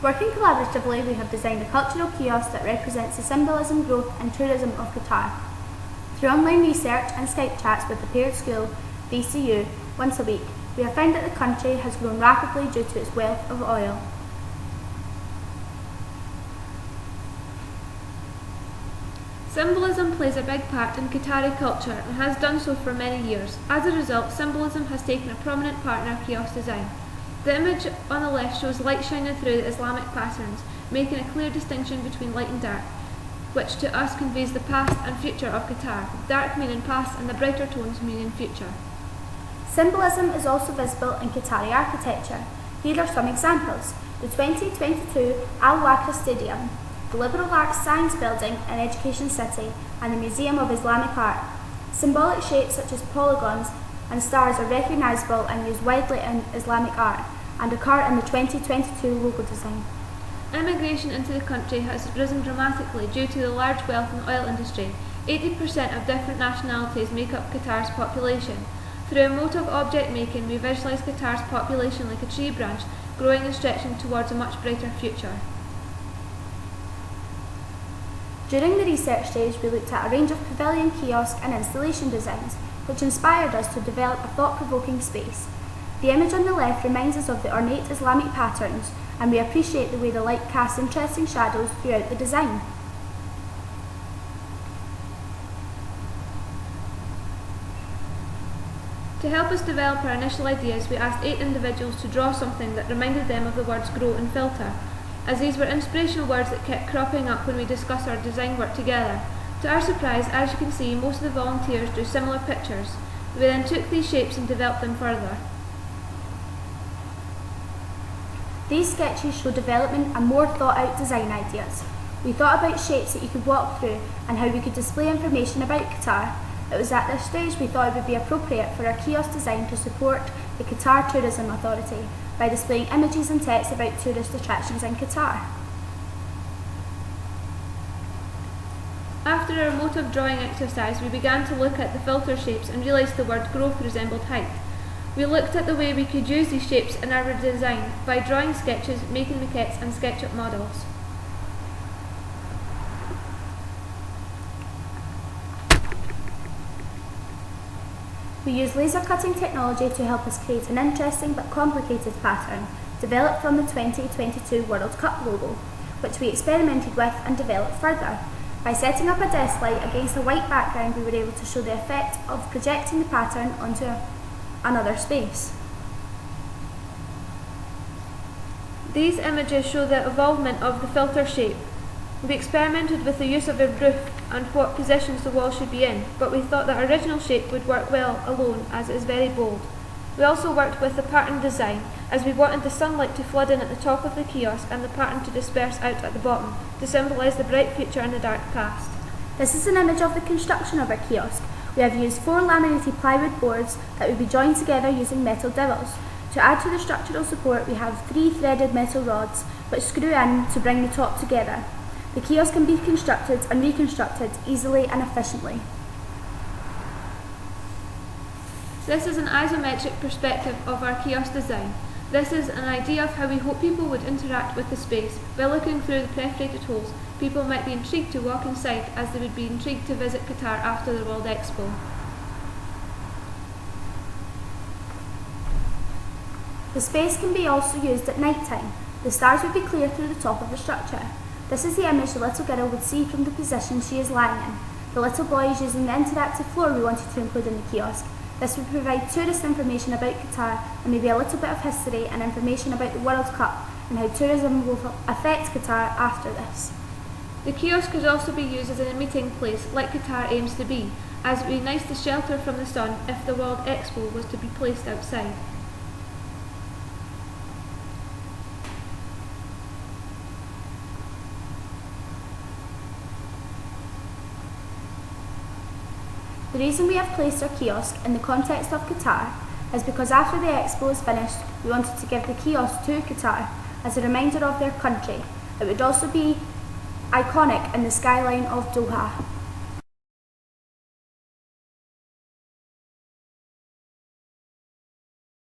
Working collaboratively, we have designed a cultural kiosk that represents the symbolism, growth and tourism of Qatar. Through online research and Skype chats with the paired school, VCU, once a week, we have found that the country has grown rapidly due to its wealth of oil. Symbolism plays a big part in Qatari culture and has done so for many years. As a result, symbolism has taken a prominent part in our kiosk design. The image on the left shows light shining through the Islamic patterns, making a clear distinction between light and dark, which to us conveys the past and future of Qatar, dark meaning past and the brighter tones meaning future. Symbolism is also visible in Qatari architecture. Here are some examples. The 2022 Al Waqra Stadium, the Liberal Arts Science Building in Education City, and the Museum of Islamic Art. Symbolic shapes such as polygons and stars are recognisable and used widely in Islamic art and occur in the 2022 logo design. Immigration into the country has risen dramatically due to the large wealth in the oil industry. 80% of different nationalities make up Qatar's population. Through emotive object making, we visualise Qatar's population like a tree branch, growing and stretching towards a much brighter future. During the research stage, we looked at a range of pavilion, kiosk and installation designs, which inspired us to develop a thought-provoking space. The image on the left reminds us of the ornate Islamic patterns, and we appreciate the way the light casts interesting shadows throughout the design. To help us develop our initial ideas, we asked 8 individuals to draw something that reminded them of the words grow and filter, as these were inspirational words that kept cropping up when we discussed our design work together. To our surprise, as you can see, most of the volunteers drew similar pictures. We then took these shapes and developed them further. These sketches show development and more thought-out design ideas. We thought about shapes that you could walk through and how we could display information about Qatar. It was at this stage we thought it would be appropriate for our kiosk design to support the Qatar Tourism Authority by displaying images and text about tourist attractions in Qatar. After our motive drawing exercise, we began to look at the filter shapes and realised the word growth resembled height. We looked at the way we could use these shapes in our design by drawing sketches, making maquettes and SketchUp models. We used laser cutting technology to help us create an interesting but complicated pattern developed from the 2022 World Cup logo, which we experimented with and developed further. By setting up a desk light against a white background, we were able to show the effect of projecting the pattern onto another space. These images show the evolvement of the filter shape. We experimented with the use of a roof and what positions the wall should be in, but we thought the original shape would work well alone as it is very bold. We also worked with the pattern design as we wanted the sunlight to flood in at the top of the kiosk and the pattern to disperse out at the bottom to symbolise the bright future and the dark past. This is an image of the construction of our kiosk. We have used 4 laminated plywood boards that will be joined together using metal dowels. To add to the structural support, we have 3 threaded metal rods which screw in to bring the top together. The kiosk can be constructed and reconstructed easily and efficiently. This is an isometric perspective of our kiosk design. This is an idea of how we hope people would interact with the space. By looking through the perforated holes, people might be intrigued to walk inside as they would be intrigued to visit Qatar after the World Expo. The space can be also used at night time. The stars would be clear through the top of the structure. This is the image the little girl would see from the position she is lying in. The little boy is using the interactive floor we wanted to include in the kiosk. This would provide tourist information about Qatar and maybe a little bit of history and information about the World Cup and how tourism will affect Qatar after this. The kiosk could also be used as a meeting place like Qatar aims to be, as it would be nice to shelter from the sun if the World Expo was to be placed outside. The reason we have placed our kiosk in the context of Qatar is because after the expo is finished, we wanted to give the kiosk to Qatar as a reminder of their country. It would also be iconic in the skyline of Doha.